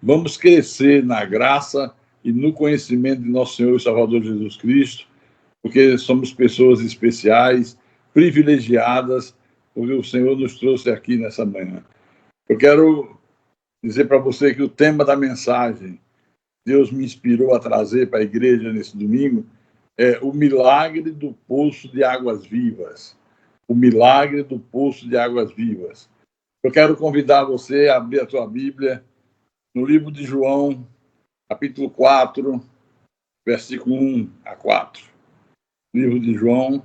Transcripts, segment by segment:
vamos crescer na graça e no conhecimento de nosso Senhor e Salvador Jesus Cristo, porque somos pessoas especiais, privilegiadas, porque o Senhor nos trouxe aqui nessa manhã. Eu quero dizer para você que o tema da mensagem, Deus me inspirou a trazer para a igreja nesse domingo, é o milagre do poço de águas vivas. O milagre do poço de águas vivas. Eu quero convidar você a abrir a sua Bíblia no livro de João, capítulo 4, versículo 1 a 4. Livro de João.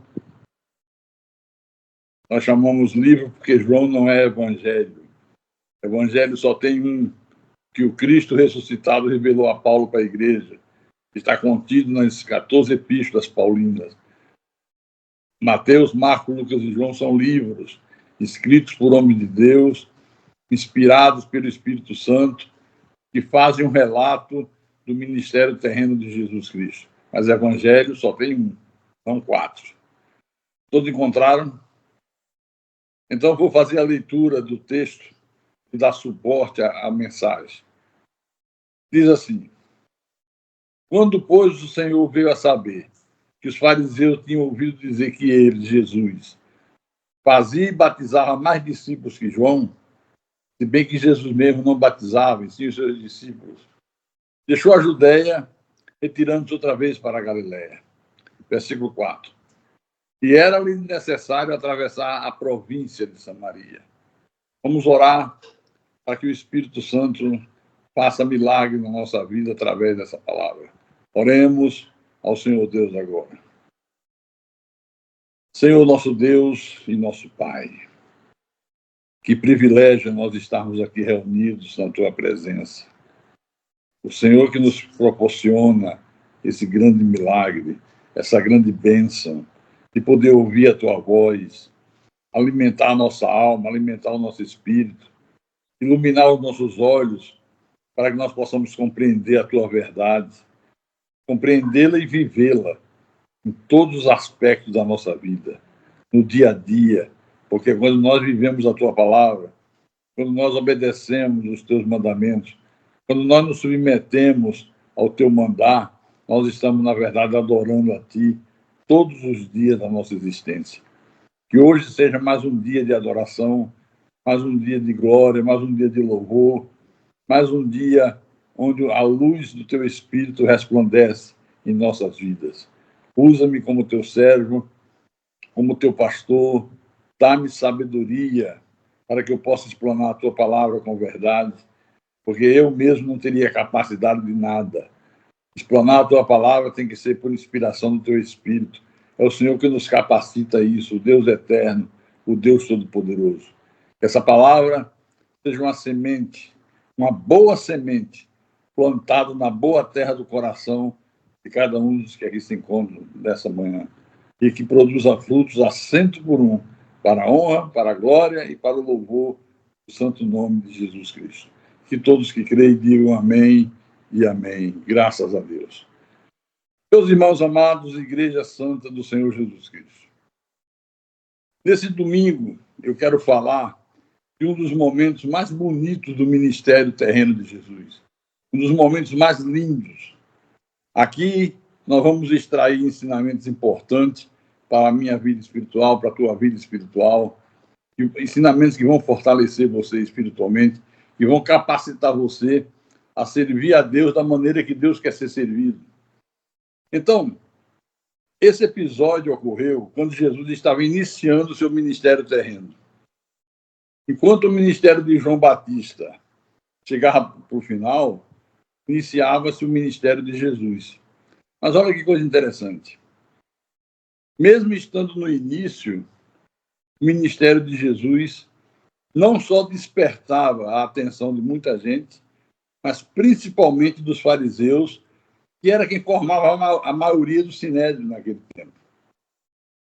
Nós chamamos livro porque João não é evangelho. Evangelho só tem um, que o Cristo ressuscitado revelou a Paulo para a igreja. Está contido nas 14 epístolas paulinas. Mateus, Marcos, Lucas e João são livros escritos por homens de Deus, inspirados pelo Espírito Santo, que fazem um relato do ministério terreno de Jesus Cristo. Mas evangelho só tem um, são 4. Todos encontraram? Então, vou fazer a leitura do texto e dar suporte à mensagem. Diz assim: quando, pois, o Senhor veio a saber que os fariseus tinham ouvido dizer que ele, Jesus, fazia e batizava mais discípulos que João, se bem que Jesus mesmo não batizava, e sim os seus discípulos, deixou a Judéia, retirando-se outra vez para a Galiléia. Versículo 4. E era-lhe necessário atravessar a província de Samaria. Vamos orar para que o Espírito Santo faça milagre na nossa vida através dessa palavra. Oremos ao Senhor Deus agora. Senhor nosso Deus e nosso Pai, que privilégio nós estarmos aqui reunidos na Tua presença. O Senhor que nos proporciona esse grande milagre, essa grande bênção, de poder ouvir a Tua voz, alimentar a nossa alma, alimentar o nosso espírito, iluminar os nossos olhos, para que nós possamos compreender a Tua verdade, compreendê-la e vivê-la em todos os aspectos da nossa vida, no dia a dia, porque quando nós vivemos a Tua palavra, quando nós obedecemos os Teus mandamentos, quando nós nos submetemos ao Teu mandar, nós estamos, na verdade, adorando a Ti todos os dias da nossa existência. Que hoje seja mais um dia de adoração, mais um dia de glória, mais um dia de louvor, mais um dia onde a luz do Teu Espírito resplandece em nossas vidas. Usa-me como Teu servo, como Teu pastor, dá-me sabedoria para que eu possa explanar a Tua palavra com verdade, porque eu mesmo não teria capacidade de nada. Explanar a Tua palavra tem que ser por inspiração do Teu Espírito. É o Senhor que nos capacita a isso, o Deus eterno, o Deus Todo-Poderoso. Que essa palavra seja uma semente, uma boa semente, plantada na boa terra do coração de cada um dos que aqui se encontram nessa manhã, e que produza frutos a 100%, para a honra, para a glória e para o louvor do santo nome de Jesus Cristo. Que todos que creem digam amém e amém. Graças a Deus. Meus irmãos amados, Igreja Santa do Senhor Jesus Cristo. Nesse domingo, eu quero falar de um dos momentos mais bonitos do ministério terreno de Jesus. Um dos momentos mais lindos. Aqui nós vamos extrair ensinamentos importantes para a minha vida espiritual, para a tua vida espiritual, ensinamentos que vão fortalecer você espiritualmente, que vão capacitar você a servir a Deus da maneira que Deus quer ser servido. Então, esse episódio ocorreu quando Jesus estava iniciando o seu ministério terreno. Enquanto o ministério de João Batista chegava para o final, iniciava-se o ministério de Jesus. Mas olha que coisa interessante. Mesmo estando no início, o ministério de Jesus não só despertava a atenção de muita gente, mas principalmente dos fariseus, que era quem formava a maioria do sinédrio naquele tempo.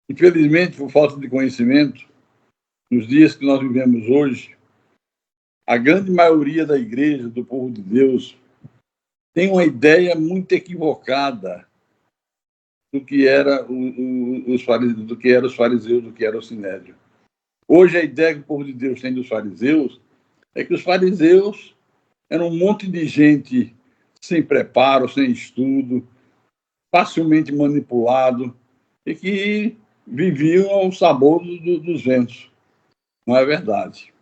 Infelizmente, por falta de conhecimento, nos dias que nós vivemos hoje, a grande maioria da igreja, do povo de Deus, tem uma ideia muito equivocada do que era os fariseus, do que era o sinédrio. Hoje, a ideia que o povo de Deus tem dos fariseus é que os fariseus Era um monte de gente sem preparo, sem estudo, facilmente manipulado e que viviam ao sabor dos ventos. Não é verdade.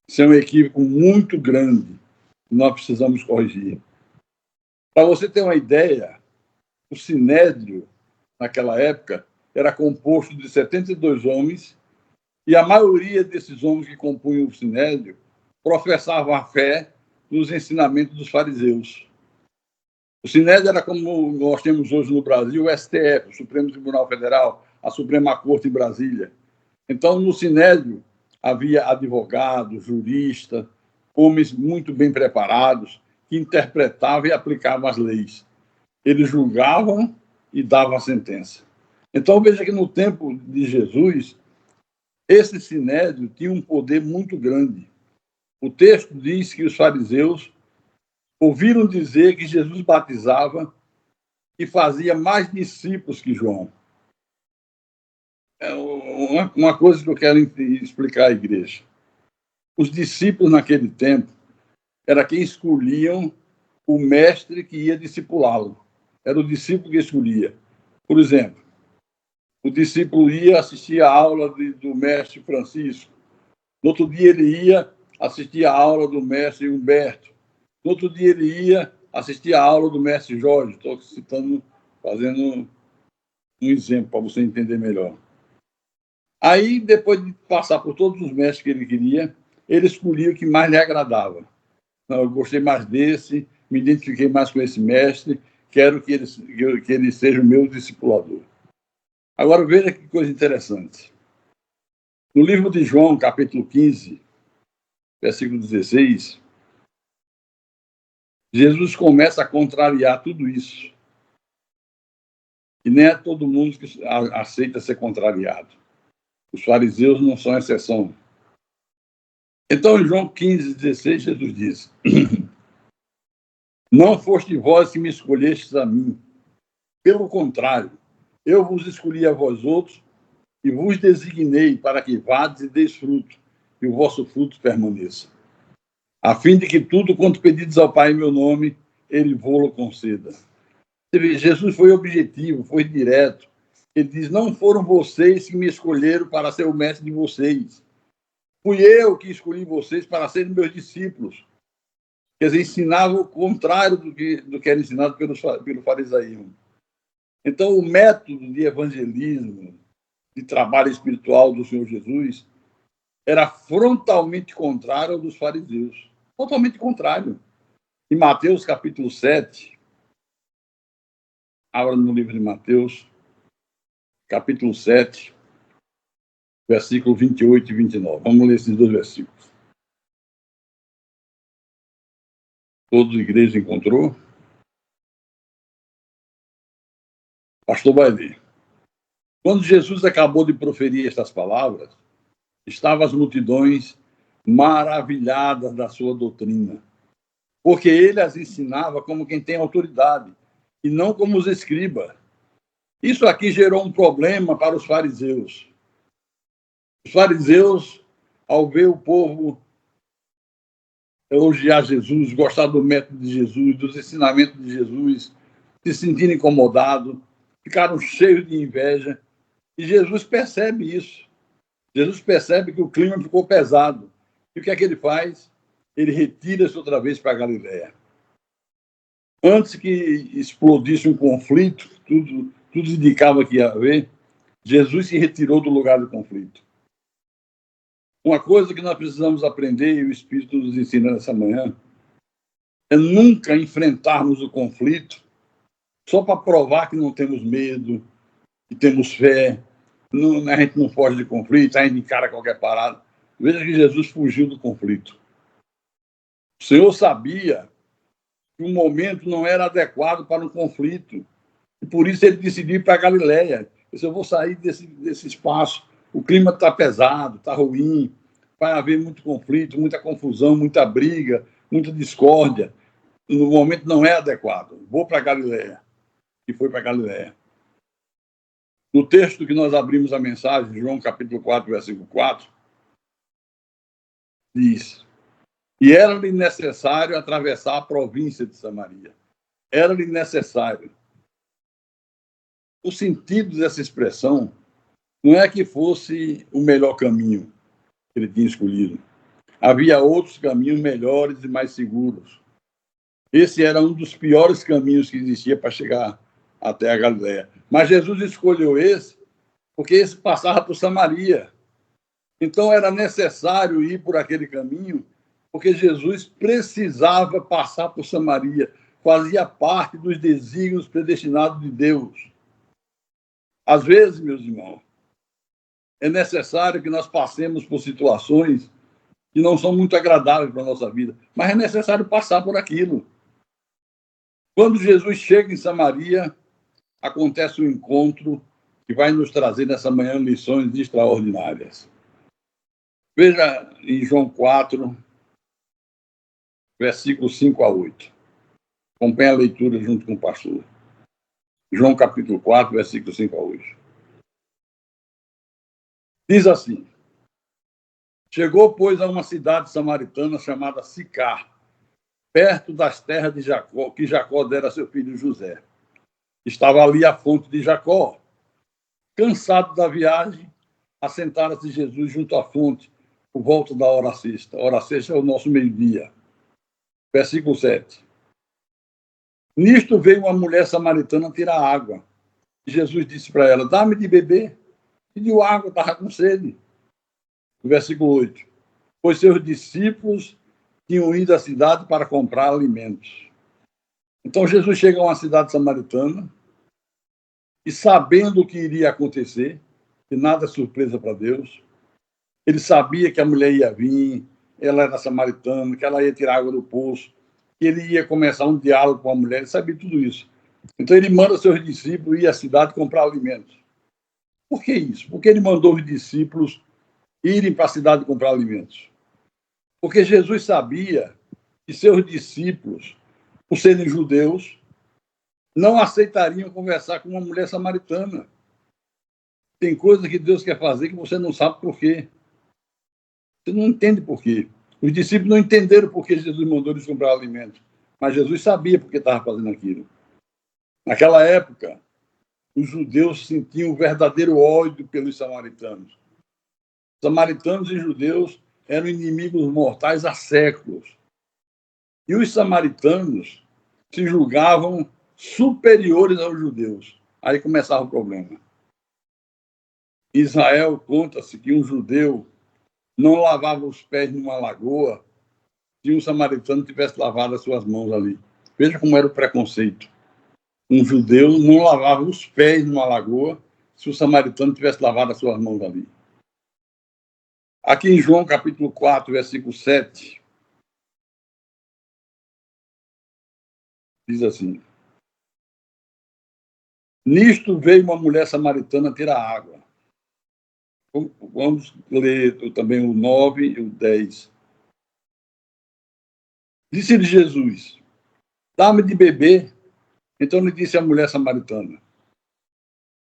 Isso é um equívoco muito grande que nós precisamos corrigir. Para você ter uma ideia, o Sinédrio, naquela época, era composto de 72 homens e a maioria desses homens que compunham o Sinédrio professavam a fé nos ensinamentos dos fariseus. O Sinédrio era como nós temos hoje no Brasil o STF, o Supremo Tribunal Federal, a Suprema Corte em Brasília. Então, no Sinédrio, havia advogados, juristas, homens muito bem preparados, que interpretavam e aplicavam as leis. Eles julgavam e davam a sentença. Então, veja que no tempo de Jesus, esse Sinédrio tinha um poder muito grande. O texto diz que os fariseus ouviram dizer que Jesus batizava e fazia mais discípulos que João. É uma coisa que eu quero explicar à igreja. Os discípulos naquele tempo era quem escolhiam o mestre que ia discipulá-lo. Era o discípulo que escolhia. Por exemplo, o discípulo ia assistir a aula do mestre Francisco. No outro dia ele ia assistir a aula do mestre Humberto. No outro dia ele ia assistir a aula do mestre Jorge. Estou citando, fazendo um exemplo para você entender melhor. Aí, depois de passar por todos os mestres que ele queria, ele escolhia o que mais lhe agradava. Não, eu gostei mais desse, me identifiquei mais com esse mestre, quero que ele seja o meu discipulador. Agora, veja que coisa interessante. No livro de João, capítulo 15, versículo 16, Jesus começa a contrariar tudo isso. E nem é todo mundo que aceita ser contrariado. Os fariseus não são exceção. Então, em João 15, 16, Jesus diz: não foste vós que me escolhestes a mim. Pelo contrário, eu vos escolhi a vós outros e vos designei para que vades e deis fruto, e o vosso fruto permaneça. A fim de que tudo quanto pedides ao Pai em meu nome, ele vô-lo conceda. Jesus foi objetivo, foi direto. Ele diz: não foram vocês que me escolheram para ser o mestre de vocês. Fui eu que escolhi vocês para serem meus discípulos. Quer dizer, ensinava o contrário do que era ensinado pelo farisaísmo. Então, o método de evangelismo, de trabalho espiritual do Senhor Jesus, era frontalmente contrário ao dos fariseus. Totalmente contrário. Em Mateus, capítulo 7, abra no livro de Mateus, capítulo 7, versículo 28 e 29. Vamos ler esses dois versículos. Toda a igreja encontrou? Pastor vai ler. Quando Jesus acabou de proferir estas palavras, estavam as multidões maravilhadas da sua doutrina, porque ele as ensinava como quem tem autoridade, e não como os escribas. Isso aqui gerou um problema para os fariseus. Os fariseus, ao ver o povo elogiar Jesus, gostar do método de Jesus, dos ensinamentos de Jesus, se sentirem incomodados, ficaram cheios de inveja. E Jesus percebe isso. Jesus percebe que o clima ficou pesado. E o que é que ele faz? Ele retira-se outra vez para a Galiléia. Antes que explodisse um conflito, tudo indicava que ia haver, Jesus se retirou do lugar do conflito. Uma coisa que nós precisamos aprender, e o Espírito nos ensina nessa manhã, é nunca enfrentarmos o conflito só para provar que não temos medo, que temos fé, a gente não foge de conflito, a gente encara qualquer parada. Veja que Jesus fugiu do conflito. O Senhor sabia que o momento não era adequado para um conflito, e por isso ele decidiu ir para a Galiléia. Ele disse: eu vou sair desse espaço, o clima está pesado, está ruim, vai haver muito conflito, muita confusão, muita briga, muita discórdia. No momento não é adequado. Vou para a Galiléia. E foi para a Galiléia. No texto que nós abrimos a mensagem, João capítulo 4, versículo 4, diz: E era-lhe necessário atravessar a província de Samaria. Era-lhe necessário. O sentido dessa expressão não é que fosse o melhor caminho que ele tinha escolhido. Havia outros caminhos melhores e mais seguros. Esse era um dos piores caminhos que existia para chegar até a Galiléia. Mas Jesus escolheu esse porque esse passava por Samaria. Então era necessário ir por aquele caminho porque Jesus precisava passar por Samaria. Fazia parte dos desígnios predestinados de Deus. Às vezes, meus irmãos, é necessário que nós passemos por situações que não são muito agradáveis para a nossa vida, mas é necessário passar por aquilo. Quando Jesus chega em Samaria, acontece um encontro que vai nos trazer nessa manhã lições extraordinárias. Veja em João 4, versículos 5 a 8. Acompanhe a leitura junto com o pastor. João capítulo 4, versículos 5 a 8. Diz assim: chegou, pois, a uma cidade samaritana chamada Sicar, perto das terras de Jacó, que Jacó dera a seu filho José. Estava ali a fonte de Jacó. Cansado da viagem, assentara-se Jesus junto à fonte, por volta da hora sexta. A hora sexta é o nosso meio-dia. Versículo 7. Nisto veio uma mulher samaritana tirar água. E Jesus disse para ela: dá-me de beber. Pediu água, estava com sede. Versículo 8. Pois seus discípulos tinham ido à cidade para comprar alimentos. Então Jesus chega a uma cidade samaritana e, sabendo o que iria acontecer, que nada é surpresa para Deus, ele sabia que a mulher ia vir, ela era samaritana, que ela ia tirar água do poço, que ele ia começar um diálogo com a mulher, ele sabia tudo isso. Então ele manda seus discípulos ir à cidade comprar alimentos. Por que isso? Porque ele mandou os discípulos irem para a cidade comprar alimentos. Porque Jesus sabia que seus discípulos, por serem judeus, não aceitariam conversar com uma mulher samaritana. Tem coisa que Deus quer fazer que você não sabe por quê. Você não entende por quê. Os discípulos não entenderam por que Jesus mandou eles comprar alimentos. Mas Jesus sabia por que estava fazendo aquilo. Naquela época, os judeus sentiam um verdadeiro ódio pelos samaritanos. Samaritanos e judeus eram inimigos mortais há séculos. E os samaritanos se julgavam superiores aos judeus. Aí começava o problema. Em Israel, conta-se que um judeu não lavava os pés numa lagoa se um samaritano tivesse lavado as suas mãos ali. Veja como era o preconceito. Um judeu não lavava os pés numa lagoa se o samaritano tivesse lavado as suas mãos ali. Aqui em João, capítulo 4, versículo 7, diz assim: nisto veio uma mulher samaritana tirar água. Vamos ler também o 9 e o 10. Disse-lhe Jesus: dá-me de beber. Então lhe disse a mulher samaritana: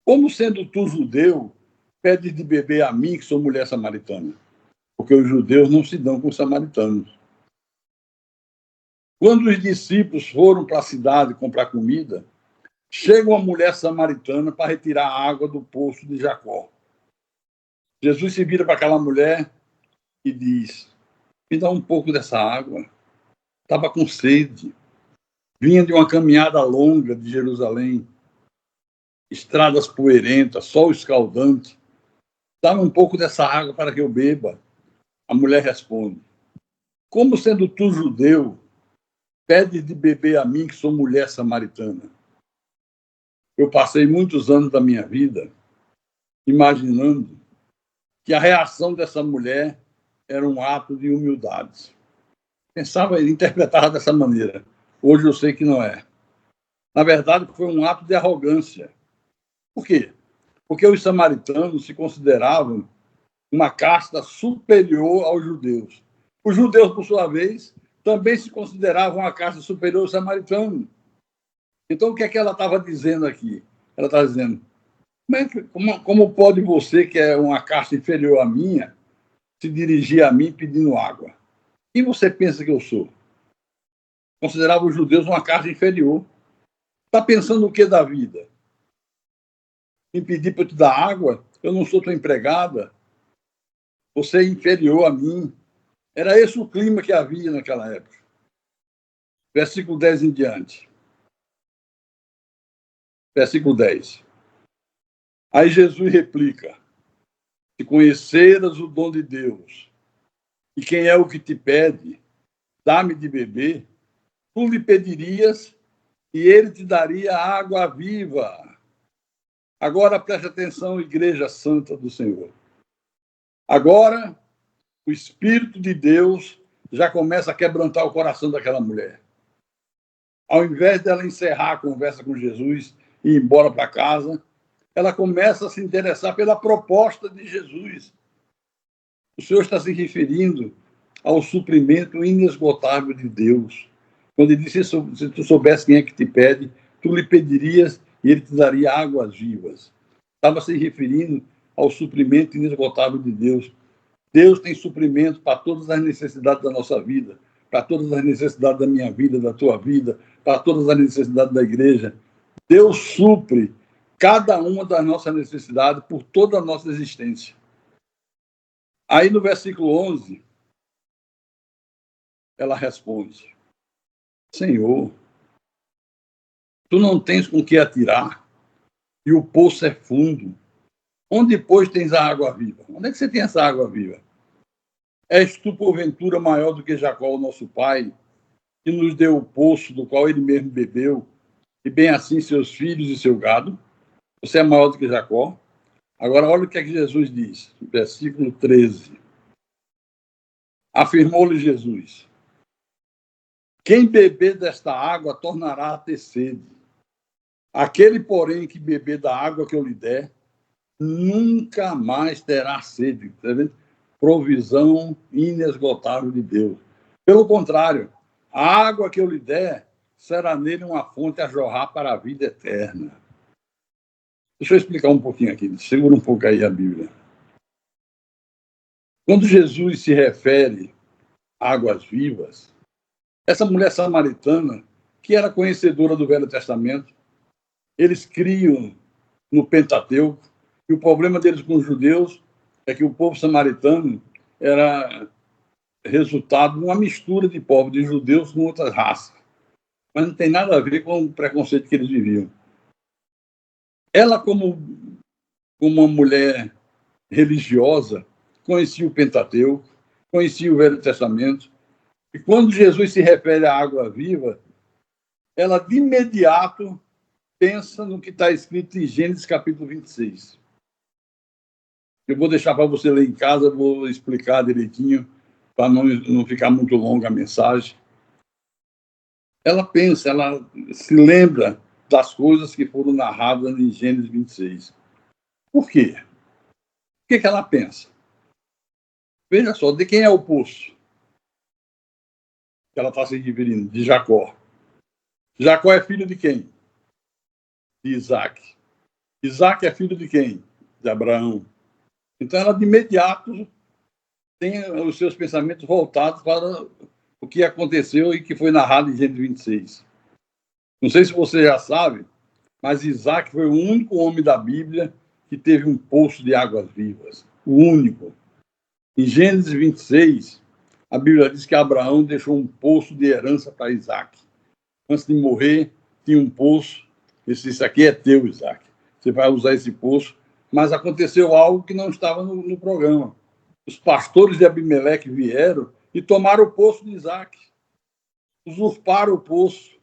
como sendo tu judeu, pedes de beber a mim, que sou mulher samaritana? Porque os judeus não se dão com os samaritanos. Quando os discípulos foram para a cidade comprar comida, chega uma mulher samaritana para retirar a água do poço de Jacó. Jesus se vira para aquela mulher e diz: me dá um pouco dessa água. Estava com sede. Vinha de uma caminhada longa de Jerusalém. Estradas poeirentas, sol escaldante. Dá-me um pouco dessa água para que eu beba. A mulher responde: como sendo tu judeu, pede de beber a mim, que sou mulher samaritana? Eu passei muitos anos da minha vida imaginando que a reação dessa mulher era um ato de humildade. Pensava, interpretava dessa maneira. Hoje eu sei que não é. Na verdade, foi um ato de arrogância. Por quê? Porque os samaritanos se consideravam uma casta superior aos judeus. Os judeus, por sua vez, também se consideravam uma casta superior aos samaritanos. Então, o que é que ela estava dizendo aqui? Ela estava dizendo: como pode você, que é uma casta inferior à minha, se dirigir a mim pedindo água? Quem você pensa que eu sou? Considerava os judeus uma classe inferior. Está pensando o que da vida? Me pedir para eu te dar água? Eu não sou tua empregada? Você é inferior a mim? Era esse o clima que havia naquela época. Versículo 10 em diante. Versículo 10. Aí Jesus replica: se conheceras o dom de Deus, e quem é o que te pede, dá-me de beber, tu lhe pedirias, e ele te daria água viva. Agora preste atenção, Igreja Santa do Senhor. Agora, o Espírito de Deus já começa a quebrantar o coração daquela mulher. Ao invés dela encerrar a conversa com Jesus e ir embora para casa, ela começa a se interessar pela proposta de Jesus. O Senhor está se referindo ao suprimento inesgotável de Deus. Quando ele disse, se tu soubesse quem é que te pede, tu lhe pedirias e ele te daria águas vivas. Estava se referindo ao suprimento inesgotável de Deus. Deus tem suprimento para todas as necessidades da nossa vida, para todas as necessidades da minha vida, da tua vida, para todas as necessidades da igreja. Deus supre cada uma das nossas necessidades por toda a nossa existência. Aí no versículo 11, ela responde: Senhor, tu não tens com que atirar, e o poço é fundo. Onde, pois, tens a água viva? Onde é que você tem essa água viva? És tu, porventura, maior do que Jacó, o nosso pai, que nos deu o poço do qual ele mesmo bebeu, e bem assim seus filhos e seu gado? Você é maior do que Jacó? Agora, olha o que é que Jesus diz, versículo 13. Afirmou-lhe Jesus: quem beber desta água tornará a ter sede. Aquele, porém, que beber da água que eu lhe der, nunca mais terá sede. Tá vendo? Provisão inesgotável de Deus. Pelo contrário, a água que eu lhe der será nele uma fonte a jorrar para a vida eterna. Deixa eu explicar um pouquinho aqui. Segura um pouco aí a Bíblia. Quando Jesus se refere a águas vivas, essa mulher samaritana, que era conhecedora do Velho Testamento, eles criam no Pentateuco, e o problema deles com os judeus é que o povo samaritano era resultado de uma mistura de povos de judeus com outras raças. Mas não tem nada a ver com o preconceito que eles viviam. Ela, como uma mulher religiosa, conhecia o Pentateuco, conhecia o Velho Testamento, e quando Jesus se refere à água viva, ela de imediato pensa no que está escrito em Gênesis capítulo 26. Eu vou deixar para você ler em casa, vou explicar direitinho, para não ficar muito longa a mensagem. Ela pensa, ela se lembra das coisas que foram narradas em Gênesis 26. Por quê? O que ela pensa? Veja só, de quem é o poço? Que ela está se referindo, de Jacó. Jacó é filho de quem? De Isaac. Isaac é filho de quem? De Abraão. Então ela de imediato tem os seus pensamentos voltados para o que aconteceu e que foi narrado em Gênesis 26. Não sei se você já sabe, mas Isaac foi o único homem da Bíblia que teve um poço de águas vivas. O único. Em Gênesis 26, a Bíblia diz que Abraão deixou um poço de herança para Isaac. Antes de morrer, tinha um poço. Ele disse: isso aqui é teu, Isaac. Você vai usar esse poço. Mas aconteceu algo que não estava no programa. Os pastores de Abimeleque vieram e tomaram o poço de Isaac. Usurparam o poço.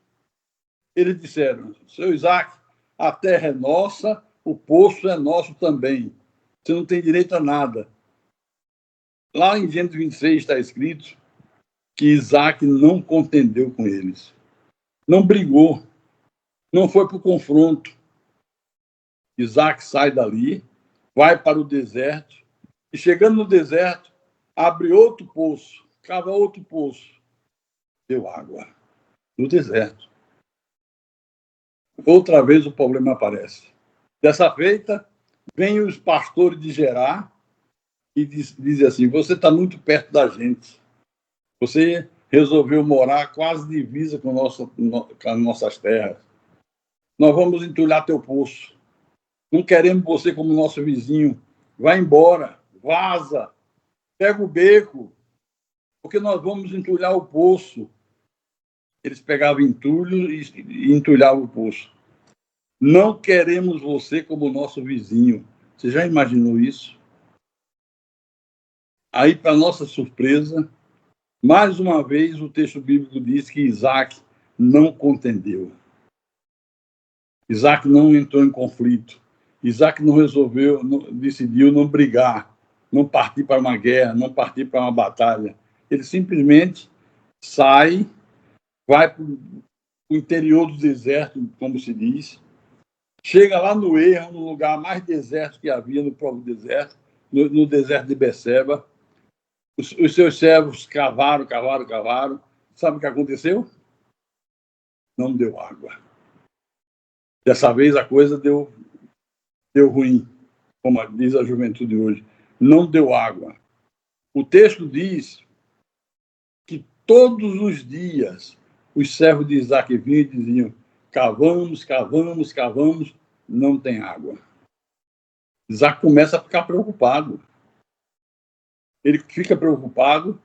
Eles disseram: seu Isaac, a terra é nossa, o poço é nosso também. Você não tem direito a nada. Lá em Gênesis 26 está escrito que Isaac não contendeu com eles. Não brigou. Não foi para o confronto. Isaac sai dali, vai para o deserto, e chegando no deserto, abre outro poço, cava outro poço. Deu água no deserto. Outra vez o problema aparece. Dessa feita, vêm os pastores de Gerar e dizem assim: você está muito perto da gente. Você resolveu morar quase divisa com as nossas terras. Nós vamos entulhar teu poço. Não queremos você como nosso vizinho. Vai embora, vaza, pega o beco, porque nós vamos entulhar o poço. Eles pegavam entulho e entulhavam o poço. Não queremos você como nosso vizinho. Você já imaginou isso? Aí, para nossa surpresa, mais uma vez o texto bíblico diz que Isaac não contendeu. Isaac não entrou em conflito. Isaac não decidiu não brigar, não partir para uma guerra, não partir para uma batalha. Ele simplesmente sai, vai para o interior do deserto, como se diz, chega lá no erro, no lugar mais deserto que havia no próprio deserto, no deserto de Beceba. Os seus servos cavaram. Sabe o que aconteceu? Não deu água. Dessa vez a coisa deu ruim, como diz a juventude hoje. Não deu água. O texto diz que todos os dias os servos de Isaac vinham e diziam: cavamos, não tem água. Isaac começa a ficar preocupado. Ele fica preocupado,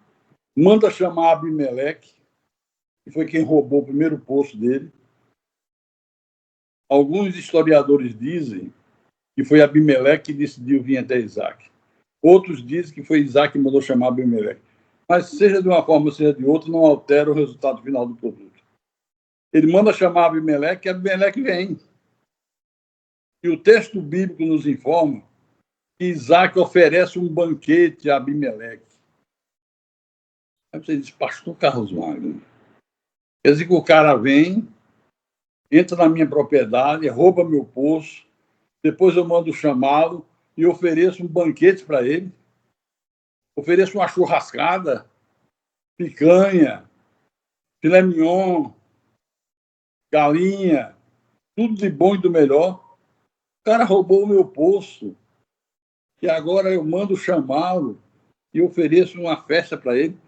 manda chamar Abimeleque, que foi quem roubou o primeiro poço dele. Alguns historiadores dizem que foi Abimeleque que decidiu vir até Isaac. Outros dizem que foi Isaac que mandou chamar Abimeleque. Mas, seja de uma forma, seja de outra, não altera o resultado final do produto. Ele manda chamar Abimeleque e Abimeleque vem. E o texto bíblico nos informa que Isaac oferece um banquete a Abimeleque. Aí você diz: pastor Carlos Magno, quer dizer que o cara vem, entra na minha propriedade, rouba meu poço, depois eu mando chamá-lo e ofereço um banquete para ele, ofereço uma churrascada, picanha, filé mignon, galinha, tudo de bom e do melhor. O cara roubou o meu poço e agora eu mando chamá-lo e ofereço uma festa para ele.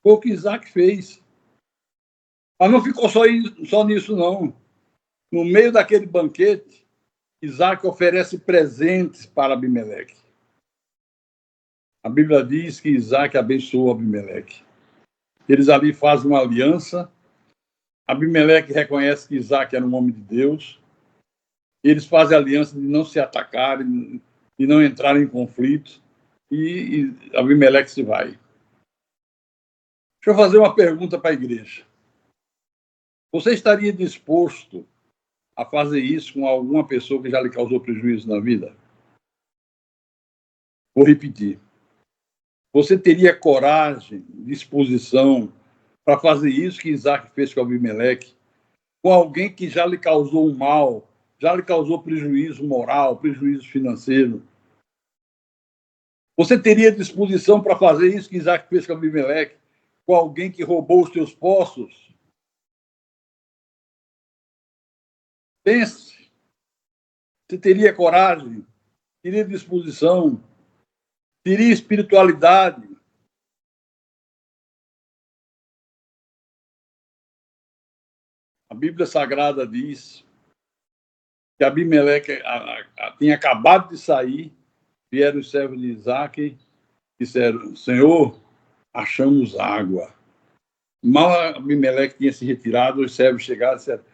Foi o que Isaac fez. Mas não ficou só nisso, não. No meio daquele banquete, Isaac oferece presentes para Abimeleque. A Bíblia diz que Isaac abençoou Abimeleque. Eles ali fazem uma aliança. Abimeleque reconhece que Isaac era um homem de Deus. Eles fazem a aliança de não se atacarem, de não entrarem em conflito. E Abimeleque se vai. Deixa eu fazer uma pergunta para a igreja. Você estaria disposto a fazer isso com alguma pessoa que já lhe causou prejuízo na vida? Vou repetir. Você teria coragem, disposição para fazer isso que Isaac fez com Abimeleque, com alguém que já lhe causou um mal, já lhe causou prejuízo moral, prejuízo financeiro? Você teria disposição para fazer isso que Isaac fez com Abimeleque, com alguém que roubou os seus poços? Pense. Você teria coragem? Teria disposição? Teria espiritualidade? A Bíblia Sagrada diz que Abimeleque tinha acabado de sair, vieram os servos de Isaac e disseram: Senhor, achamos água. Mal Abimeleque tinha se retirado, os servos chegaram e disseram: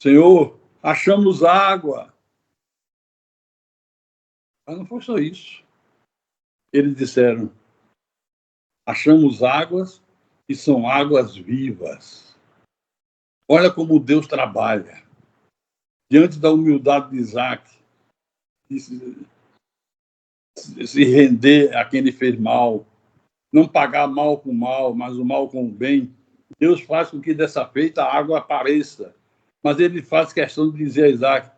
Senhor, achamos água. Mas não foi só isso. Eles disseram: achamos águas e são águas vivas. Olha como Deus trabalha. Diante da humildade de Isaac, de se render a quem lhe fez mal, não pagar mal com mal, mas o mal com o bem, Deus faz com que dessa feita a água apareça. Mas ele faz questão de dizer a Isaac: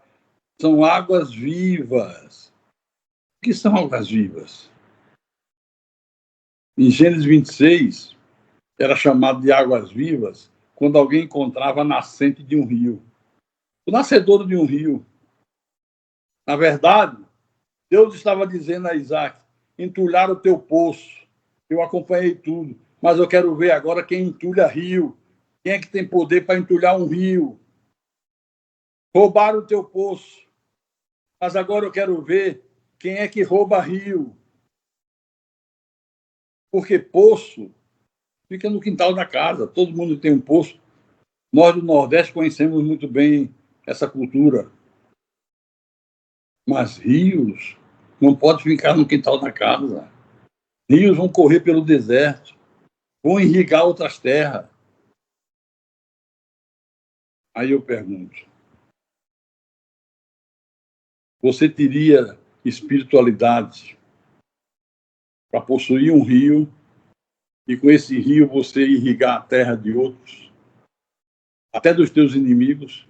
são águas vivas. O que são águas vivas? Em Gênesis 26, era chamado de águas vivas quando alguém encontrava a nascente de um rio. O nascedouro de um rio. Na verdade, Deus estava dizendo a Isaac: entulhar o teu poço. Eu acompanhei tudo. Mas eu quero ver agora quem entulha rio. Quem é que tem poder para entulhar um rio? Roubaram o teu poço. Mas agora eu quero ver quem é que rouba rio. Porque poço fica no quintal da casa. Todo mundo tem um poço. Nós do Nordeste conhecemos muito bem essa cultura. Mas rios não podem ficar no quintal da casa. Rios vão correr pelo deserto, vão irrigar outras terras. Aí eu pergunto, você teria espiritualidade para possuir um rio e com esse rio você irrigar a terra de outros, até dos teus inimigos?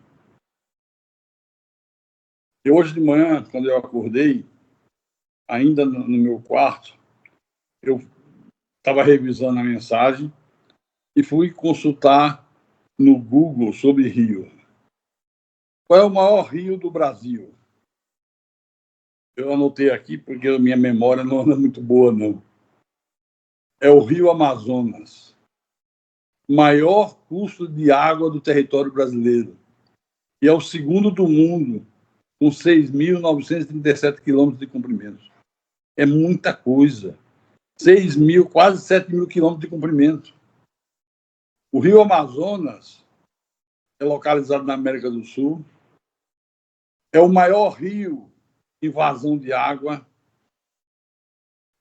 E hoje de manhã, quando eu acordei, ainda no meu quarto, eu estava revisando a mensagem e fui consultar no Google sobre rio. Qual é o maior rio do Brasil? Eu anotei aqui porque a minha memória não é muito boa, não. É o Rio Amazonas. Maior custo de água do território brasileiro. E é o segundo do mundo, com 6.937 quilômetros de comprimento. É muita coisa. 6.000, quase 7.000 quilômetros de comprimento. O Rio Amazonas é localizado na América do Sul. É o maior rio em vazão de água,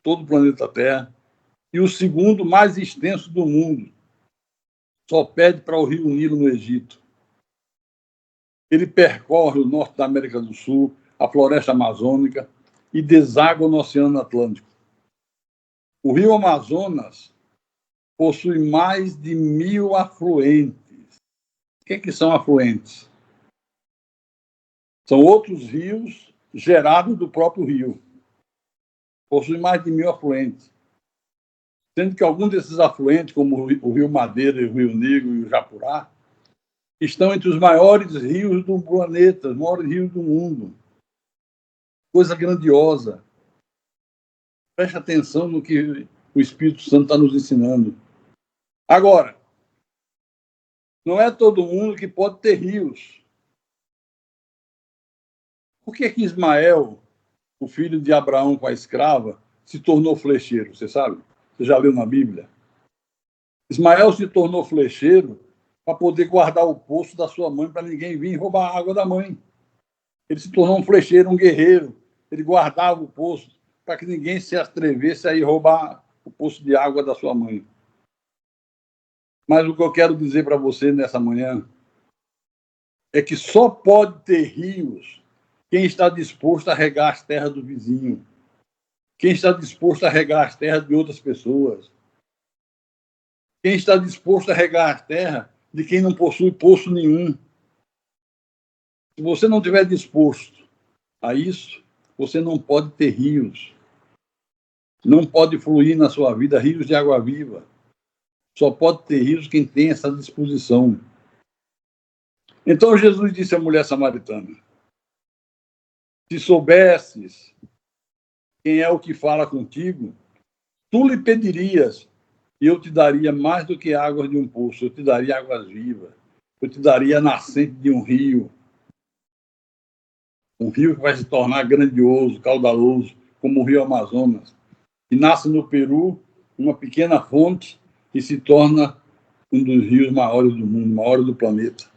todo o planeta Terra. E o segundo mais extenso do mundo. Só perde para o Rio Nilo, no Egito. Ele percorre o norte da América do Sul, a floresta amazônica e deságua no Oceano Atlântico. O Rio Amazonas possui mais de 1.000 afluentes. O que são afluentes? São outros rios gerados do próprio rio. Possui mais de 1.000 afluentes. Sendo que alguns desses afluentes, como o Rio Madeira, o Rio Negro e o Japurá, estão entre os maiores rios do planeta, os maiores rios do mundo. Coisa grandiosa. Preste atenção no que o Espírito Santo está nos ensinando. Agora, não é todo mundo que pode ter rios. Por que Ismael, o filho de Abraão com a escrava, se tornou flecheiro? Você sabe? Você já leu na Bíblia? Ismael se tornou flecheiro para poder guardar o poço da sua mãe, para ninguém vir roubar a água da mãe. Ele se tornou um flecheiro, um guerreiro. Ele guardava o poço para que ninguém se atrevesse a ir roubar o poço de água da sua mãe. Mas o que eu quero dizer para você nessa manhã é que só pode ter rios quem está disposto a regar as terras do vizinho, quem está disposto a regar as terras de outras pessoas, quem está disposto a regar as terras de quem não possui poço nenhum. Se você não estiver disposto a isso, você não pode ter rios. Não pode fluir na sua vida rios de água viva. Só pode ter rios quem tem essa disposição. Então Jesus disse à mulher samaritana: se soubesses quem é o que fala contigo, tu lhe pedirias e eu te daria mais do que águas de um poço, eu te daria águas vivas, eu te daria a nascente de um rio que vai se tornar grandioso, caudaloso, como o Rio Amazonas, que nasce no Peru, uma pequena fonte, e se torna um dos rios maiores do mundo, maiores do planeta.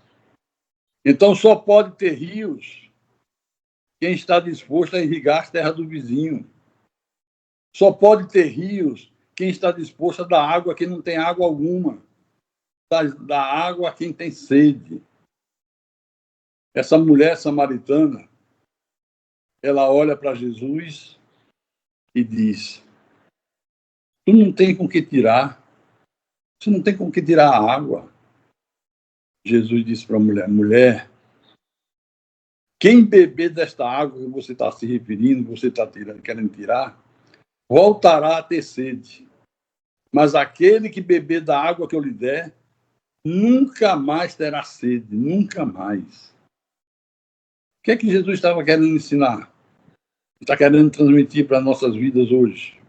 Então só pode ter rios quem está disposto a irrigar as terras do vizinho. Só pode ter rios quem está disposto a dar água a quem não tem água alguma. Dar água a quem tem sede. Essa mulher samaritana, ela olha para Jesus e diz: tu não tem com que tirar. Você não tem com que tirar a água. Jesus disse para a mulher: mulher, quem beber desta água que você está se referindo, que você está querendo tirar, voltará a ter sede. Mas aquele que beber da água que eu lhe der, nunca mais terá sede, nunca mais. O que é que Jesus estava querendo ensinar? Está querendo transmitir para nossas vidas hoje?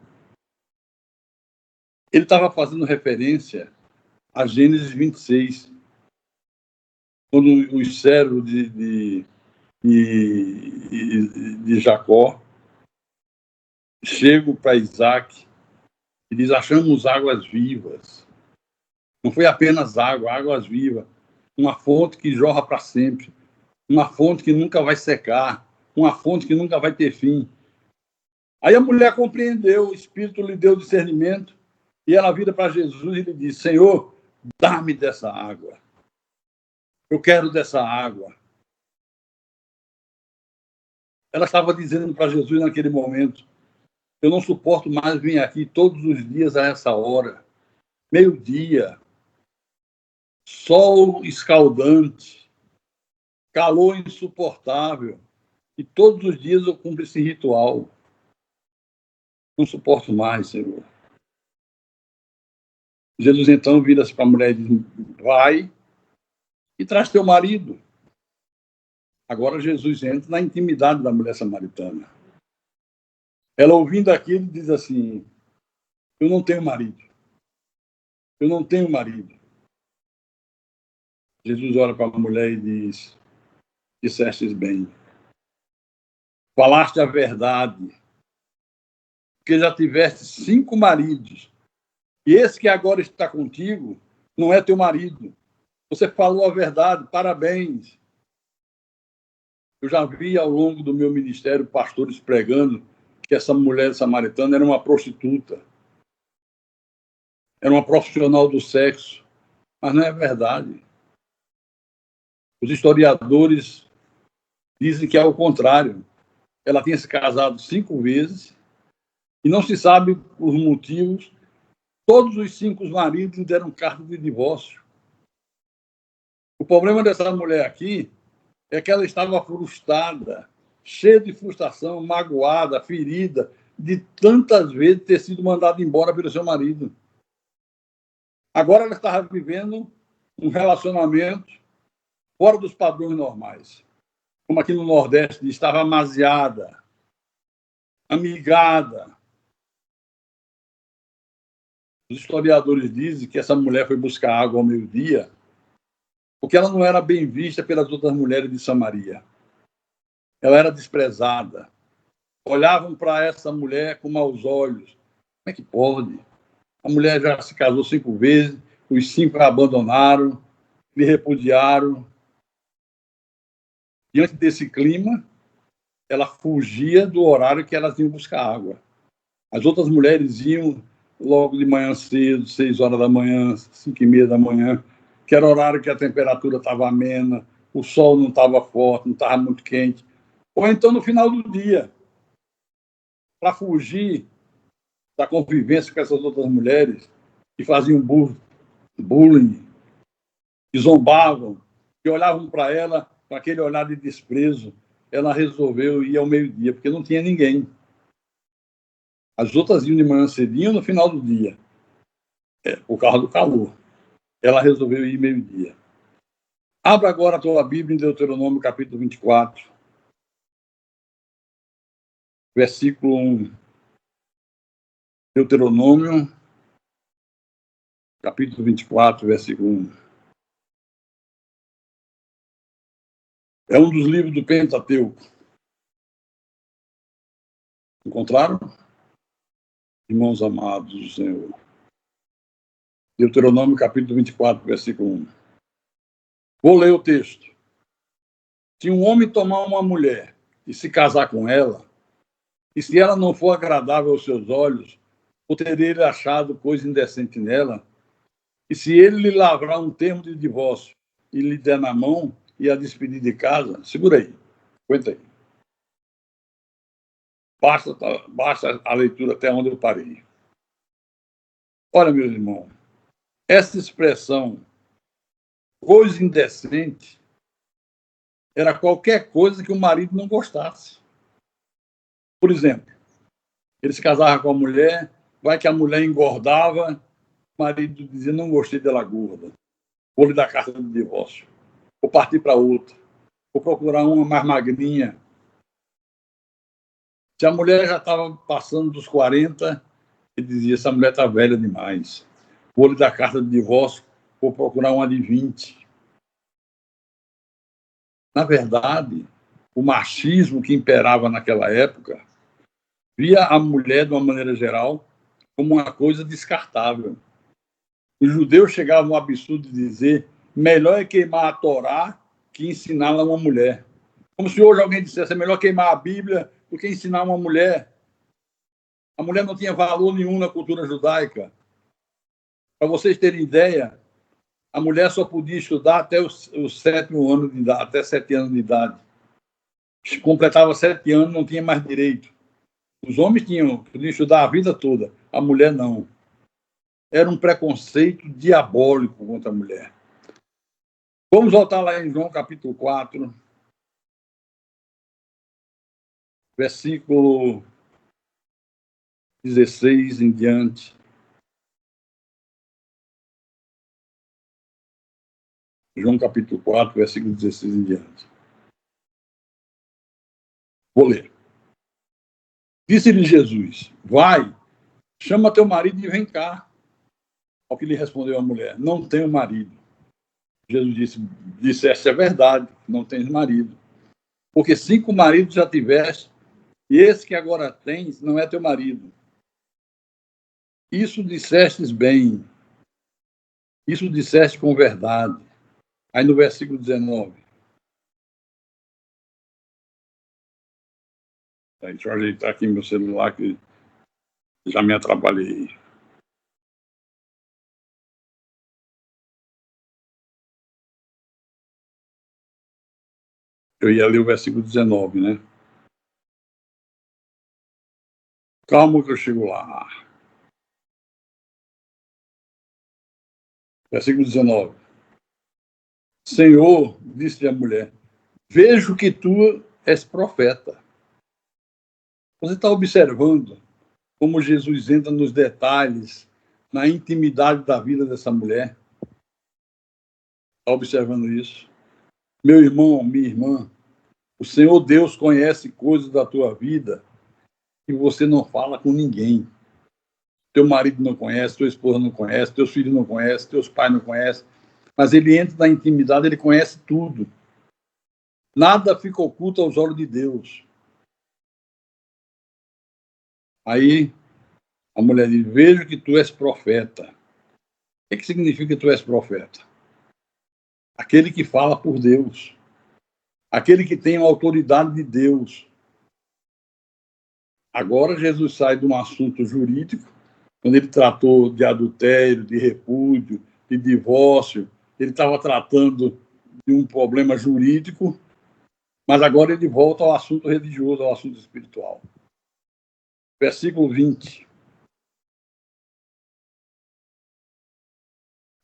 Ele estava fazendo referência a Gênesis 26, quando os servos de Jacó chegam para Isaac e diz: achamos águas vivas. Não foi apenas água, águas vivas, uma fonte que jorra para sempre, uma fonte que nunca vai secar, uma fonte que nunca vai ter fim. Aí a mulher compreendeu, o Espírito lhe deu discernimento, e ela vira para Jesus e lhe diz: Senhor, dá-me dessa água. Eu quero dessa água. Ela estava dizendo para Jesus naquele momento: eu não suporto mais vir aqui todos os dias a essa hora, meio-dia, sol escaldante, calor insuportável, e todos os dias eu cumpro esse ritual. Não suporto mais, Senhor. Jesus então vira-se para a mulher e diz: vai e traz teu marido. Agora Jesus entra na intimidade da mulher samaritana. Ela, ouvindo aquilo, diz assim: eu não tenho marido. Eu não tenho marido. Jesus olha para a mulher e diz: dissestes bem. Falaste a verdade. Porque já tiveste 5 maridos. E esse que agora está contigo não é teu marido. Você falou a verdade, parabéns. Eu já vi ao longo do meu ministério pastores pregando que essa mulher samaritana era uma prostituta. Era uma profissional do sexo. Mas não é verdade. Os historiadores dizem que é o contrário. Ela tinha se casado 5 vezes e não se sabe os motivos. Todos os 5 maridos lhe deram carta de divórcio. O problema dessa mulher aqui é que ela estava frustrada, cheia de frustração, magoada, ferida, de tantas vezes ter sido mandada embora pelo seu marido. Agora ela estava vivendo um relacionamento fora dos padrões normais. Como aqui no Nordeste, estava amaziada, amigada. Os historiadores dizem que essa mulher foi buscar água ao meio-dia porque ela não era bem vista pelas outras mulheres de Samaria. Ela era desprezada. Olhavam para essa mulher com maus olhos. Como é que pode? A mulher já se casou 5 vezes, os 5 a abandonaram, lhe repudiaram. Diante desse clima, ela fugia do horário que elas iam buscar água. As outras mulheres iam logo de manhã cedo, 6 horas da manhã, 5h30 da manhã, que era horário que a temperatura estava amena, o sol não estava forte, não estava muito quente. Ou então no final do dia, para fugir da convivência com essas outras mulheres que faziam bullying, que zombavam, que olhavam para ela com aquele olhar de desprezo, ela resolveu ir ao meio-dia, porque não tinha ninguém. As outras iam de manhã cedinho no final do dia, por causa do calor. Ela resolveu ir meio-dia. Abra agora a tua Bíblia em Deuteronômio, capítulo 24, versículo 1. Deuteronômio, capítulo 24, versículo 1. É um dos livros do Pentateuco. Encontraram? Irmãos amados do Senhor. Deuteronômio, capítulo 24, versículo 1. Vou ler o texto. Se um homem tomar uma mulher e se casar com ela, e se ela não for agradável aos seus olhos, ou ter ele achado coisa indecente nela, e se ele lhe lavrar um termo de divórcio e lhe der na mão e a despedir de casa, segura aí, aguenta aí. Basta a leitura até onde eu parei. Olha, meus irmãos, essa expressão, coisa indecente, era qualquer coisa que o marido não gostasse. Por exemplo, ele se casava com a mulher, vai que a mulher engordava, o marido dizia: não gostei dela gorda, vou lhe dar carta de divórcio, vou partir para outra, vou procurar uma mais magrinha. Se a mulher já estava passando dos 40, Ele dizia, essa mulher está velha demais. Vou lhe dar carta de divórcio, vou procurar uma de 20. Na verdade, o machismo que imperava naquela época via a mulher, de uma maneira geral, como uma coisa descartável. Os judeus chegavam ao absurdo de dizer melhor é queimar a Torá que ensiná-la a uma mulher. Como se hoje alguém dissesse, é melhor queimar a Bíblia do que ensinar uma mulher. A mulher não tinha valor nenhum na cultura judaica. Para vocês terem ideia, a mulher só podia estudar até o 7º ano de idade, até 7 anos de idade. Completava 7 anos, não tinha mais direito. Os homens podiam estudar a vida toda, a mulher não. Era um preconceito diabólico contra a mulher. Vamos voltar lá em João capítulo 4, versículo 16 em diante. João capítulo 4, versículo 16 em diante. Vou ler. Disse-lhe Jesus, vai, chama teu marido e vem cá. Ao que lhe respondeu a mulher, não tenho marido. Jesus disseste a verdade, não tens marido. Porque 5 maridos já tiveste, e esse que agora tens não é teu marido. Isso dissestes bem. Isso disseste com verdade. Aí no versículo 19. Deixa eu ajeitar aqui meu celular, que já me atrapalhei. Eu ia ler o versículo 19, né? Calma que eu chego lá. Versículo 19. Senhor, disse a mulher, vejo que tu és profeta. Você está observando como Jesus entra nos detalhes, na intimidade da vida dessa mulher? Está observando isso? Meu irmão, minha irmã, o Senhor Deus conhece coisas da tua vida que você não fala com ninguém. Teu marido não conhece, tua esposa não conhece, teus filhos não conhecem, teus pais não conhecem. Mas ele entra na intimidade, ele conhece tudo. Nada fica oculto aos olhos de Deus. Aí a mulher diz, vejo que tu és profeta. O que significa que tu és profeta? Aquele que fala por Deus. Aquele que tem a autoridade de Deus. Agora Jesus sai de um assunto jurídico, quando ele tratou de adultério, de repúdio, de divórcio, ele estava tratando de um problema jurídico, mas agora ele volta ao assunto religioso, ao assunto espiritual. Versículo 20.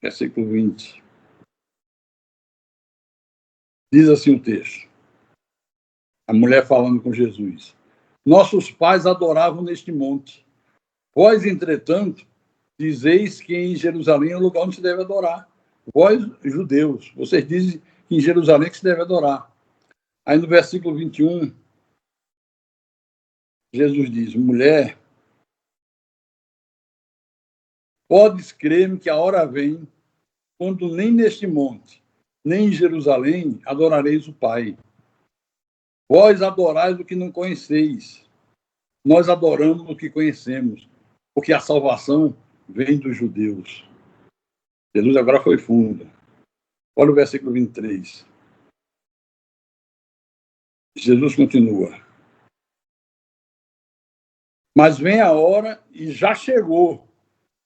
Versículo 20. Diz assim o texto. A mulher falando com Jesus. Nossos pais adoravam neste monte. Vós, entretanto, dizeis que em Jerusalém é o lugar onde se deve adorar. Vós, judeus, vocês dizem que em Jerusalém que se deve adorar. Aí no versículo 21, Jesus diz, mulher, podes crer-me que a hora vem, quando nem neste monte, nem em Jerusalém adorareis o Pai. Vós adorais o que não conheceis. Nós adoramos o que conhecemos, porque a salvação vem dos judeus. Jesus agora foi fundo. Olha o versículo 23. Jesus continua. Mas vem a hora, e já chegou,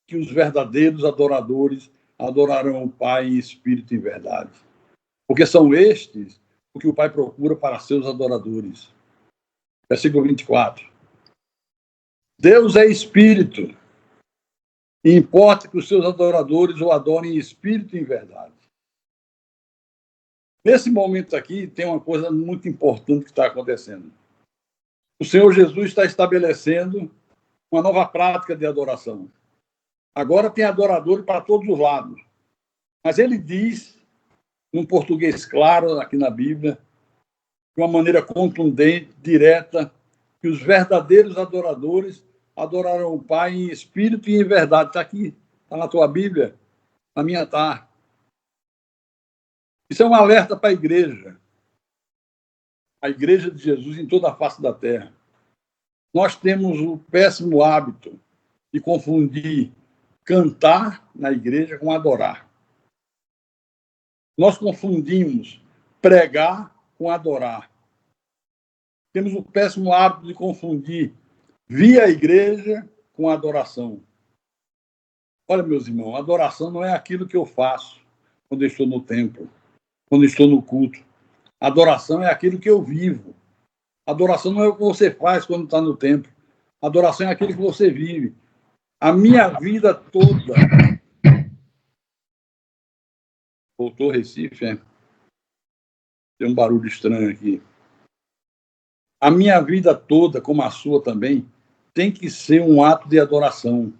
que os verdadeiros adoradores adorarão o Pai em espírito e verdade. Porque são estes o que o Pai procura para seus adoradores. Versículo 24. Deus é espírito, e importa que os seus adoradores o adorem em espírito e em verdade. Nesse momento aqui, tem uma coisa muito importante que está acontecendo. O Senhor Jesus está estabelecendo uma nova prática de adoração. Agora tem adoradores para todos os lados. Mas ele diz, num português claro, aqui na Bíblia, de uma maneira contundente, direta, que os verdadeiros adoradores adorarão o Pai em espírito e em verdade. Está aqui, está na tua Bíblia, na minha está. Isso é um alerta para a igreja de Jesus em toda a face da terra. Nós temos o péssimo hábito de confundir cantar na igreja com adorar. Nós confundimos pregar com adorar. Temos o péssimo hábito de confundir vir à igreja com adoração. Olha, meus irmãos, adoração não é aquilo que eu faço quando eu estou no templo, quando eu estou no culto. Adoração é aquilo que eu vivo. Adoração não é o que você faz quando está no templo. Adoração é aquilo que você vive. A minha vida toda. Voltou Recife, é? Tem um barulho estranho aqui. A minha vida toda, como a sua também, tem que ser um ato de adoração.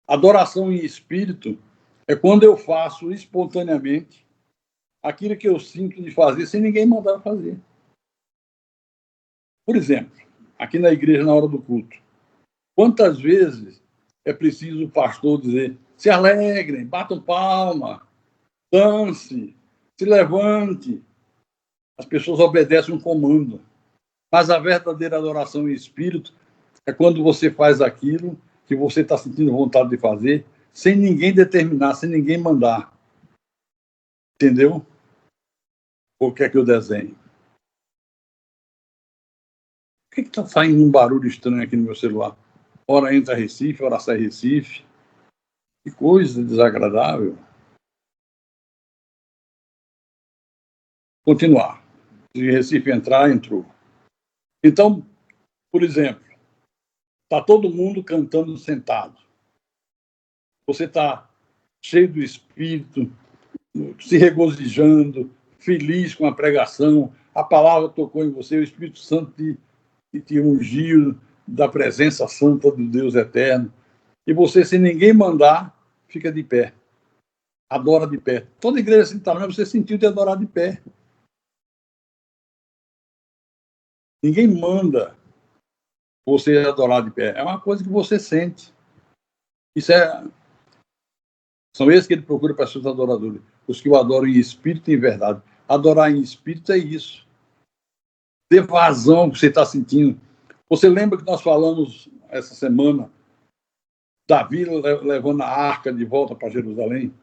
Adoração em espírito é quando eu faço espontaneamente aquilo que eu sinto de fazer sem ninguém mandar fazer. Por exemplo, aqui na igreja, na hora do culto, quantas vezes é preciso o pastor dizer: se alegrem, batam palma, dance, se levante. As pessoas obedecem um comando. Mas a verdadeira adoração em espírito é quando você faz aquilo que você está sentindo vontade de fazer, sem ninguém determinar, sem ninguém mandar. Entendeu? Ou quer que eu desenhe? Por que está saindo um barulho estranho aqui no meu celular? Ora entra Recife, ora sai Recife. Que coisa desagradável. Continuar. Se Recife entrar, entrou. Então, por exemplo, está todo mundo cantando sentado. Você está cheio do espírito, se regozijando, feliz com a pregação, a palavra tocou em você, o Espírito Santo te ungiu da presença santa do Deus eterno. E você, sem ninguém mandar, fica de pé. Adora de pé. Toda igreja sentada, você sentiu de adorar de pé. Ninguém manda você adorar de pé. É uma coisa que você sente. Isso são esses que ele procura para seus adoradores. Os que o adoram em espírito e em verdade. Adorar em espírito é isso. Ter vazão ao que você está sentindo. Você lembra que nós falamos essa semana, Davi levando a arca de volta para Jerusalém?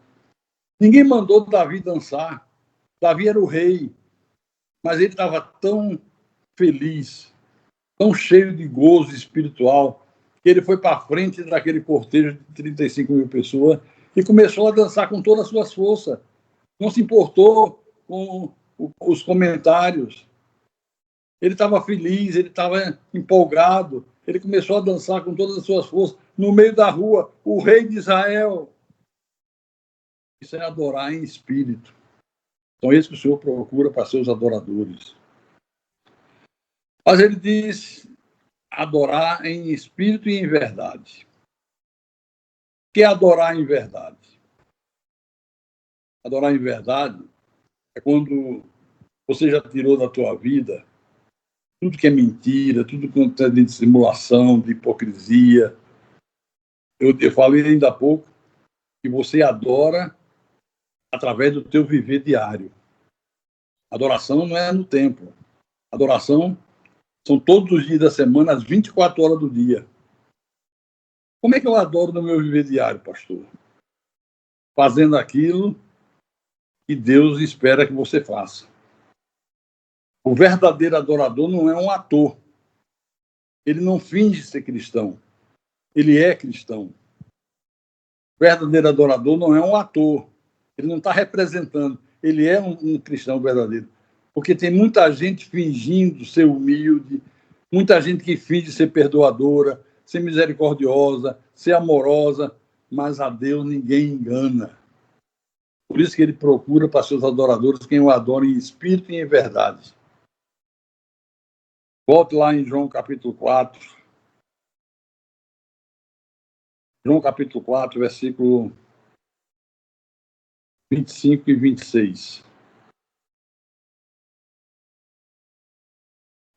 Ninguém mandou Davi dançar. Davi era o rei, mas ele estava tão feliz, tão cheio de gozo espiritual, que ele foi para frente daquele cortejo de 35 mil pessoas e começou a dançar com todas as suas forças. Não se importou com os comentários. Ele estava feliz, ele estava empolgado, ele começou a dançar com todas as suas forças no meio da rua, o rei de Israel. Isso é adorar em espírito. Então, esse que o Senhor procura para seus adoradores. Mas ele diz adorar em espírito e em verdade. O que é adorar em verdade? Adorar em verdade é quando você já tirou da tua vida tudo que é mentira, tudo que é de simulação, de hipocrisia. Eu falei ainda há pouco que você adora através do teu viver diário. Adoração não é no templo. Adoração são todos os dias da semana, às 24 horas do dia. Como é que eu adoro no meu viver diário, pastor? Fazendo aquilo que Deus espera que você faça. O verdadeiro adorador não é um ator. Ele não finge ser cristão. Ele é cristão. O verdadeiro adorador não é um ator. Ele não está representando. Ele é um cristão verdadeiro. Porque tem muita gente fingindo ser humilde, muita gente que finge ser perdoadora, ser misericordiosa, ser amorosa, mas a Deus ninguém engana. Por isso que ele procura para seus adoradores quem o adora em espírito e em verdade. Volte lá em João capítulo 4. João capítulo 4, versículo 25 e 26.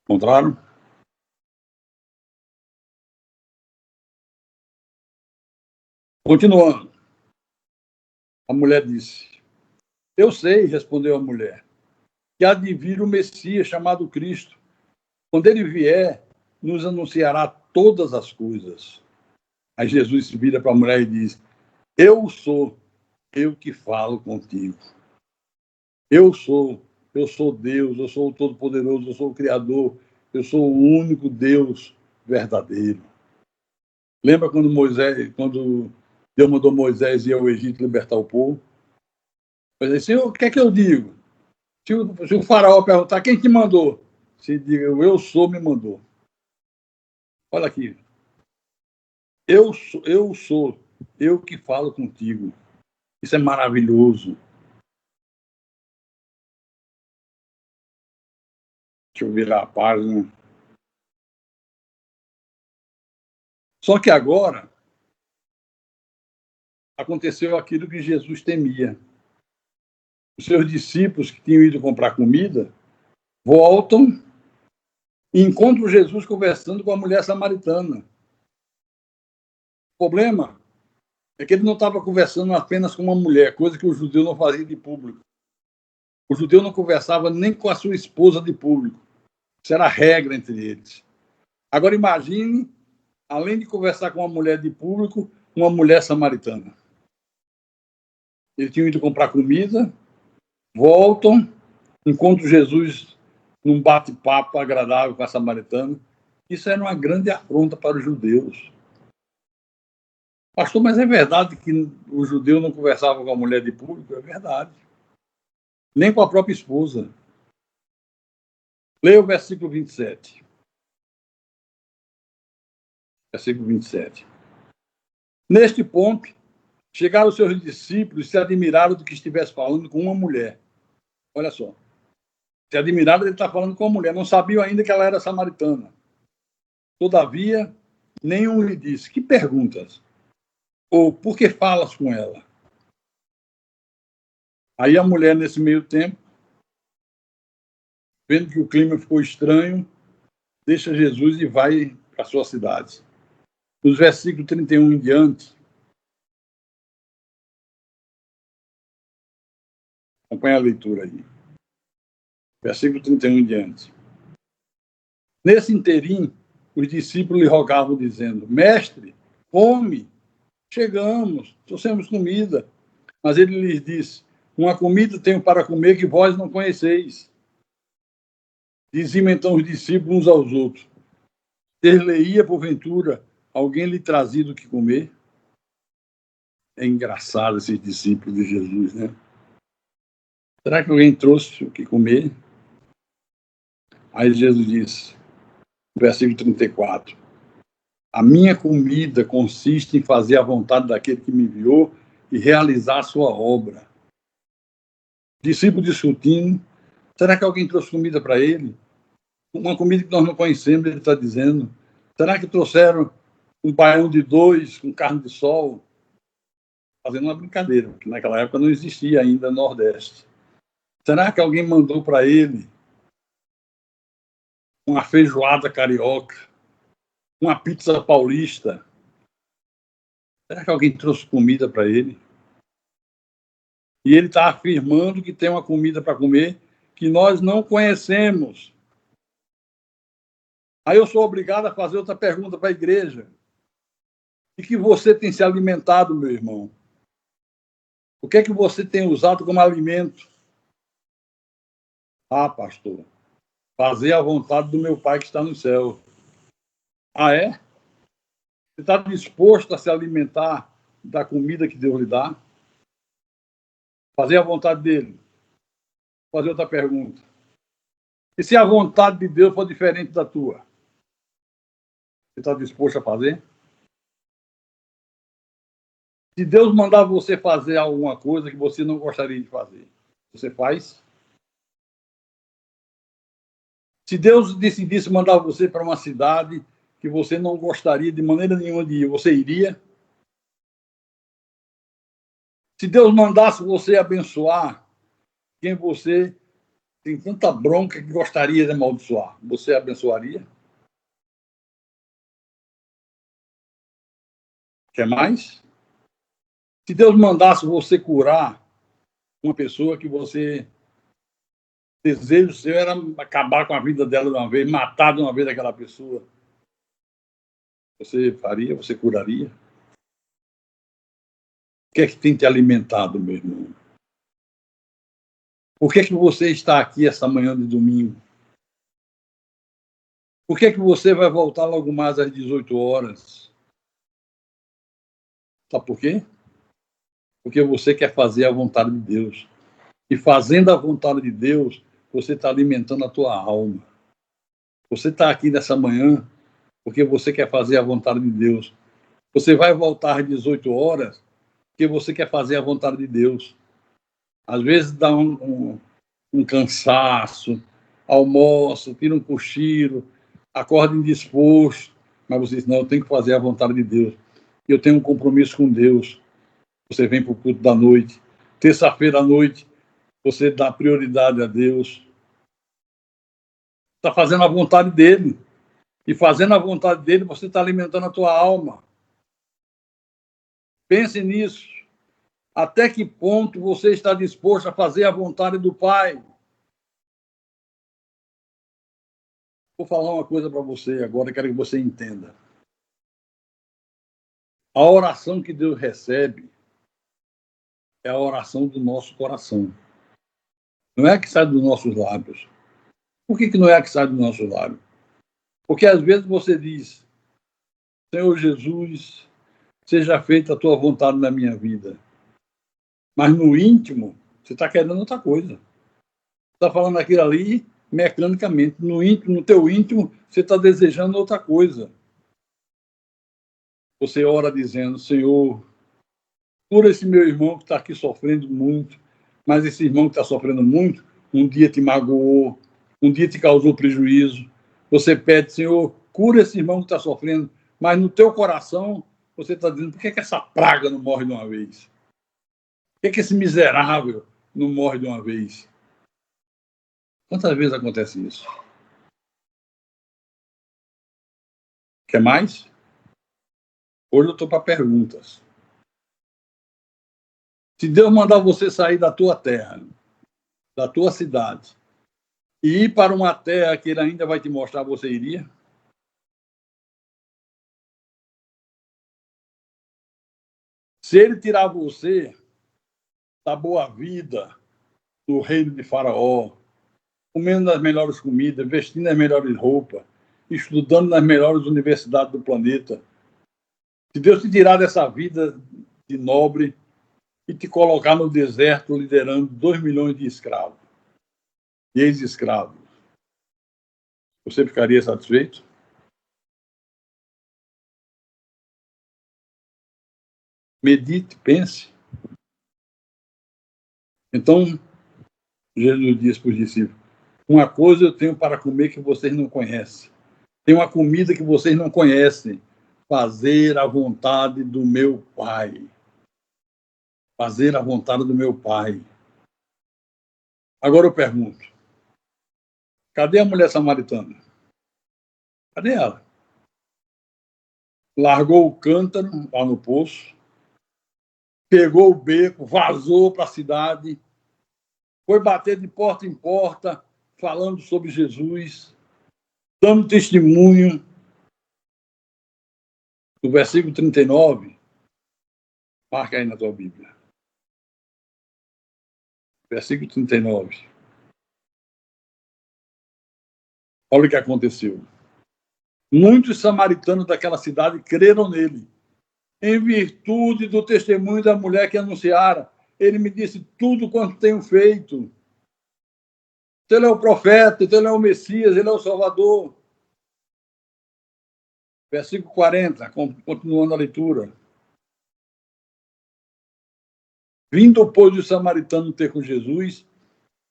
Encontraram? Continuando. A mulher disse: eu sei, respondeu a mulher, que há de vir o Messias chamado Cristo. Quando ele vier, nos anunciará todas as coisas. Aí Jesus se vira para a mulher e diz: eu sou eu que falo contigo. Eu sou Deus, eu sou o Todo-Poderoso, eu sou o Criador, eu sou o único Deus verdadeiro. Lembra quando Deus mandou Moisés ir ao Egito libertar o povo? Eu disse: Senhor, o que é que eu digo? Se o faraó perguntar quem te mandou, se diga: eu sou, me mandou. Olha aqui. Eu sou, eu que falo contigo. Isso é maravilhoso. Deixa eu virar a página. Só que agora aconteceu aquilo que Jesus temia. Os seus discípulos que tinham ido comprar comida voltam e encontram Jesus conversando com a mulher samaritana. O problema é que ele não estava conversando apenas com uma mulher, coisa que o judeu não fazia de público. O judeu não conversava nem com a sua esposa de público. Isso era a regra entre eles. Agora imagine, além de conversar com uma mulher de público, uma mulher samaritana. Eles tinham ido comprar comida, voltam, encontram Jesus num bate-papo agradável com a samaritana. Isso era uma grande afronta para os judeus. Pastor, mas é verdade que o judeu não conversava com a mulher de público? É verdade. Nem com a própria esposa. Leia o versículo 27. Versículo 27. Neste ponto, chegaram os seus discípulos e se admiraram do que estivesse falando com uma mulher. Olha só. Se admiraram de ele estar falando com uma mulher. Não sabiam ainda que ela era samaritana. Todavia, nenhum lhe disse: que perguntas? Ou por que falas com ela? Aí a mulher, nesse meio tempo, vendo que o clima ficou estranho, deixa Jesus e vai para a sua cidade. Nos versículos 31 em diante, acompanha a leitura aí. Versículo 31 em diante. Nesse interim, os discípulos lhe rogavam, dizendo: mestre, come, chegamos, trouxemos comida. Mas ele lhes disse: uma comida tenho para comer que vós não conheceis. Diziam então os discípulos uns aos outros: ter-lhe-ia, porventura, alguém lhe trazido o que comer? É engraçado esses discípulos de Jesus, né? Será que alguém trouxe o que comer? Aí Jesus disse, versículo 34, a minha comida consiste em fazer a vontade daquele que me enviou e realizar a sua obra. Discípulo discutindo, será que alguém trouxe comida para ele? Uma comida que nós não conhecemos, ele está dizendo. Será que trouxeram um baião de 2 com carne de sol? Fazendo uma brincadeira, porque naquela época não existia ainda Nordeste. Será que alguém mandou para ele uma feijoada carioca, uma pizza paulista? Será que alguém trouxe comida para ele? E ele está afirmando que tem uma comida para comer que nós não conhecemos. Aí eu sou obrigado a fazer outra pergunta para a igreja. E que você tem se alimentado, meu irmão? O que é que você tem usado como alimento? Ah, pastor, fazer a vontade do meu Pai que está no céu. Ah, é? Você está disposto a se alimentar da comida que Deus lhe dá? Fazer a vontade dele? Fazer outra pergunta. E se a vontade de Deus for diferente da tua? Você está disposto a fazer? Se Deus mandar você fazer alguma coisa que você não gostaria de fazer, você faz? Se Deus decidisse mandar você para uma cidade que você não gostaria de maneira nenhuma de ir, você iria? Se Deus mandasse você abençoar quem você tem tanta bronca que gostaria de amaldiçoar, você abençoaria? Quer mais? Se Deus mandasse você curar uma pessoa que você... desejo seu era acabar com a vida dela de uma vez, matar de uma vez aquela pessoa. Você faria? Você curaria? O que é que tem te alimentado, meu irmão? Por que é que você está aqui esta manhã de domingo? Por que é que você vai voltar logo mais às 18 horas? Sabe por quê? Porque você quer fazer a vontade de Deus. E fazendo a vontade de Deus, você está alimentando a tua alma. Você está aqui nessa manhã porque você quer fazer a vontade de Deus. Você vai voltar às 18 horas porque você quer fazer a vontade de Deus. Às vezes dá um cansaço, almoça, tira um cochilo, acorda indisposto, mas você diz, não, eu tenho que fazer a vontade de Deus. Eu tenho um compromisso com Deus. Você vem para o culto da noite. Terça-feira à noite, você dá prioridade a Deus. Está fazendo a vontade dele. E fazendo a vontade dele, você está alimentando a tua alma. Pense nisso. Até que ponto você está disposto a fazer a vontade do Pai? Vou falar uma coisa para você agora, quero que você entenda. A oração que Deus recebe é a oração do nosso coração. Não é a que sai dos nossos lábios. Por que não é a que sai dos nossos lábios? Porque às vezes você diz, Senhor Jesus, seja feita a tua vontade na minha vida. Mas no íntimo, você está querendo outra coisa. Você está falando aquilo ali mecanicamente. No íntimo, no teu íntimo, você está desejando outra coisa. Você ora dizendo, Senhor, cura esse meu irmão que está aqui sofrendo muito, mas esse irmão que está sofrendo muito, um dia te magoou, um dia te causou prejuízo. Você pede, Senhor, cura esse irmão que está sofrendo, mas no teu coração você está dizendo, por que essa praga não morre de uma vez? Por que esse miserável não morre de uma vez? Quantas vezes acontece isso? Quer mais? Hoje eu estou para perguntas. Se Deus mandar você sair da tua terra, da tua cidade, e ir para uma terra que Ele ainda vai te mostrar, você iria? Se Ele tirar você da boa vida, do reino de Faraó, comendo as melhores comidas, vestindo as melhores roupas, estudando nas melhores universidades do planeta, se Deus te tirar dessa vida de nobre e te colocar no deserto liderando 2 milhões de escravos, e ex-escravos, você ficaria satisfeito? Medite, pense. Então, Jesus disse para os discípulos, uma coisa eu tenho para comer que vocês não conhecem. Tem uma comida que vocês não conhecem. Fazer a vontade do meu Pai. Fazer a vontade do meu Pai. Agora eu pergunto, cadê a mulher samaritana? Cadê ela? Largou o cântaro lá no poço, pegou o beco, vazou para a cidade, foi bater de porta em porta, falando sobre Jesus, dando testemunho. No versículo 39, marca aí na tua Bíblia. Versículo 39. Olha o que aconteceu. Muitos samaritanos daquela cidade creram nele, em virtude do testemunho da mulher que anunciara. Ele me disse tudo quanto tenho feito. Ele é o profeta, ele é o Messias, ele é o Salvador. Versículo 40, continuando a leitura. Vindo, pois, os samaritanos ter com Jesus,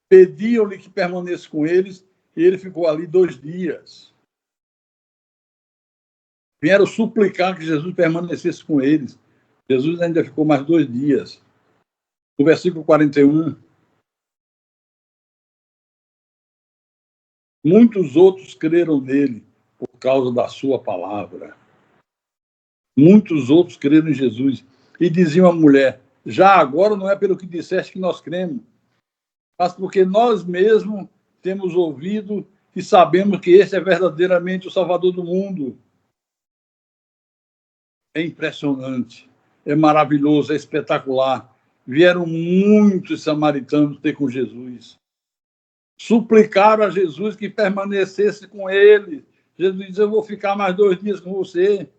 pediam-lhe que permanecesse com eles, e ele ficou ali 2 dias. Vieram suplicar que Jesus permanecesse com eles. Jesus ainda ficou mais 2 dias. No versículo 41, muitos outros creram nele por causa da sua palavra. Muitos outros creram em Jesus. E diziam à mulher, Já agora não é pelo que disseste que nós cremos, mas porque nós mesmos temos ouvido e sabemos que este é verdadeiramente o Salvador do mundo. É impressionante, é maravilhoso, é espetacular. Vieram muitos samaritanos ter com Jesus. Suplicaram a Jesus que permanecesse com ele. Jesus disse: eu vou ficar mais 2 dias com você.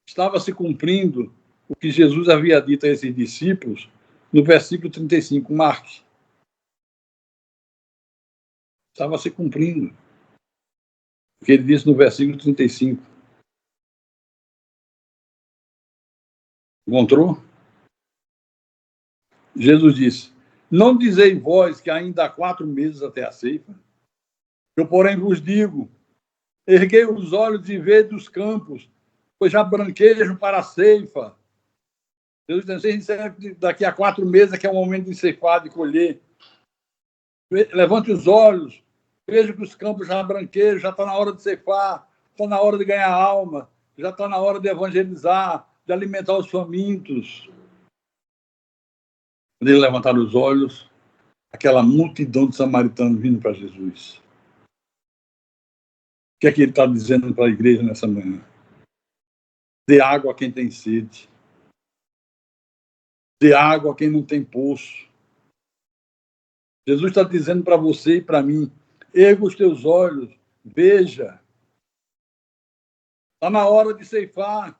Estava se cumprindo o que Jesus havia dito a esses discípulos no versículo 35, Marque. Estava se cumprindo o que ele disse no versículo 35. Encontrou? Jesus disse: não dizei vós que ainda há 4 meses até a ceifa? Eu, porém, vos digo: erguei os olhos e vede os campos, pois já branquejam para a ceifa. Jesus disse: daqui a 4 meses, que é o momento de ceifar, de colher. Levante os olhos, veja que os campos já branquejam, já está na hora de ceifar, está na hora de ganhar alma, já está na hora de evangelizar, de alimentar os famintos. Quando eles levantaram os olhos, aquela multidão de samaritanos vindo para Jesus. O que é que ele está dizendo para a igreja nessa manhã? Dê água a quem tem sede. Dê água a quem não tem poço. Jesus está dizendo para você e para mim: erga os teus olhos, veja. Está na hora de ceifar.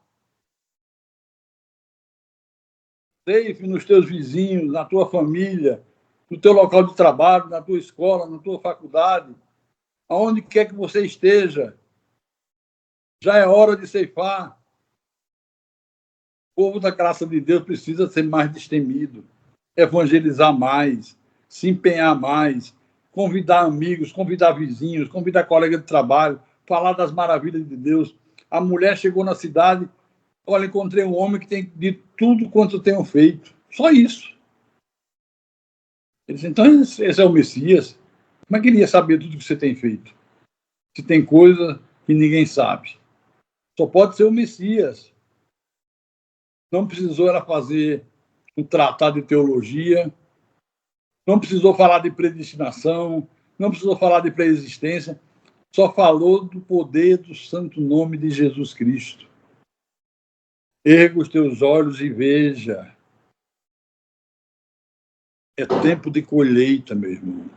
Ceife nos teus vizinhos, na tua família, no teu local de trabalho, na tua escola, na tua faculdade, aonde quer que você esteja. Já é hora de ceifar. O povo da graça de Deus precisa ser mais destemido, evangelizar mais, se empenhar mais, convidar amigos, convidar vizinhos, convidar colegas de trabalho, falar das maravilhas de Deus. A mulher chegou na cidade: olha, encontrei um homem que tem de tudo quanto eu tenho feito. Só isso. Ele disse: então esse é o Messias? Como é que ele ia saber tudo que você tem feito? Se tem coisa que ninguém sabe. Só pode ser o Messias. Não precisou ela fazer um tratado de teologia, não precisou falar de predestinação, não precisou falar de preexistência, só falou do poder do santo nome de Jesus Cristo. Erga os teus olhos e veja. É tempo de colheita, meu irmão.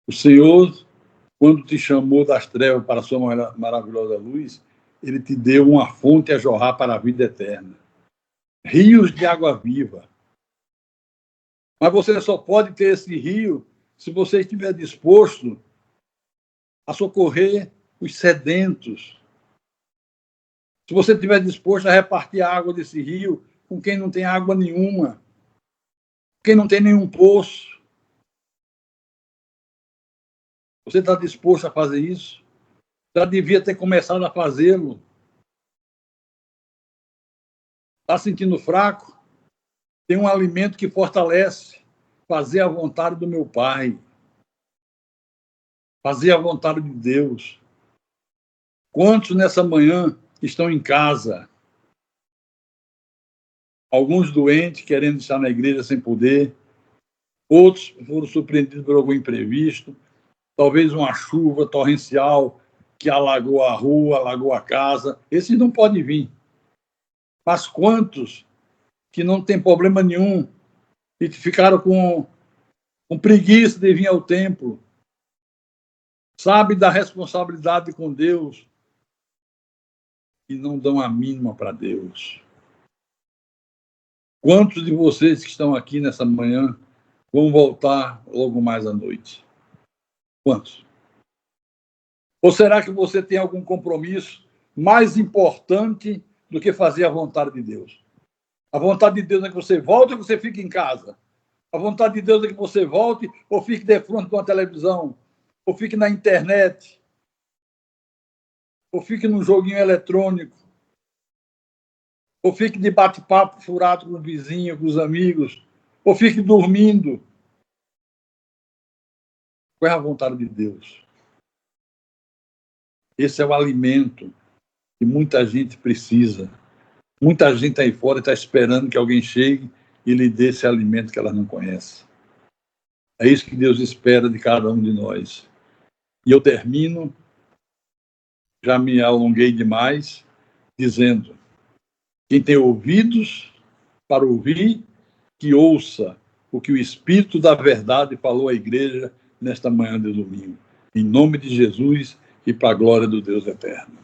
O Senhor, quando te chamou das trevas para a sua maravilhosa luz, ele te deu uma fonte a jorrar para a vida eterna. Rios de água viva. Mas você só pode ter esse rio se você estiver disposto a socorrer os sedentos. Se você estiver disposto a repartir a água desse rio com quem não tem água nenhuma, quem não tem nenhum poço. Você está disposto a fazer isso? Já devia ter começado a fazê-lo. Está sentindo fraco? Tem um alimento que fortalece. Fazer a vontade do meu Pai. Fazer a vontade de Deus. Quantos nessa manhã estão em casa? Alguns doentes, querendo estar na igreja sem poder. Outros foram surpreendidos por algum imprevisto. Talvez uma chuva torrencial que alagou a rua, alagou a casa. Esses não podem vir. Mas quantos que não tem problema nenhum e ficaram com preguiça de vir ao templo, sabe da responsabilidade com Deus e não dão a mínima para Deus. Quantos de vocês que estão aqui nessa manhã vão voltar logo mais à noite? Quantos? Ou será que você tem algum compromisso mais importante do que fazer a vontade de Deus? A vontade de Deus é que você volte ou que você fique em casa? A vontade de Deus é que você volte ou fique de frente de uma televisão? Ou fique na internet? Ou fique num joguinho eletrônico? Ou fique de bate-papo furado com o vizinho, com os amigos? Ou fique dormindo? Qual é a vontade de Deus? Esse é o alimento que muita gente precisa. Muita gente aí fora está esperando que alguém chegue e lhe dê esse alimento que ela não conhece. É isso que Deus espera de cada um de nós. E eu termino, já me alonguei demais, dizendo: quem tem ouvidos para ouvir, que ouça o que o Espírito da Verdade falou à igreja nesta manhã de domingo. Em nome de Jesus e para a glória do Deus eterno.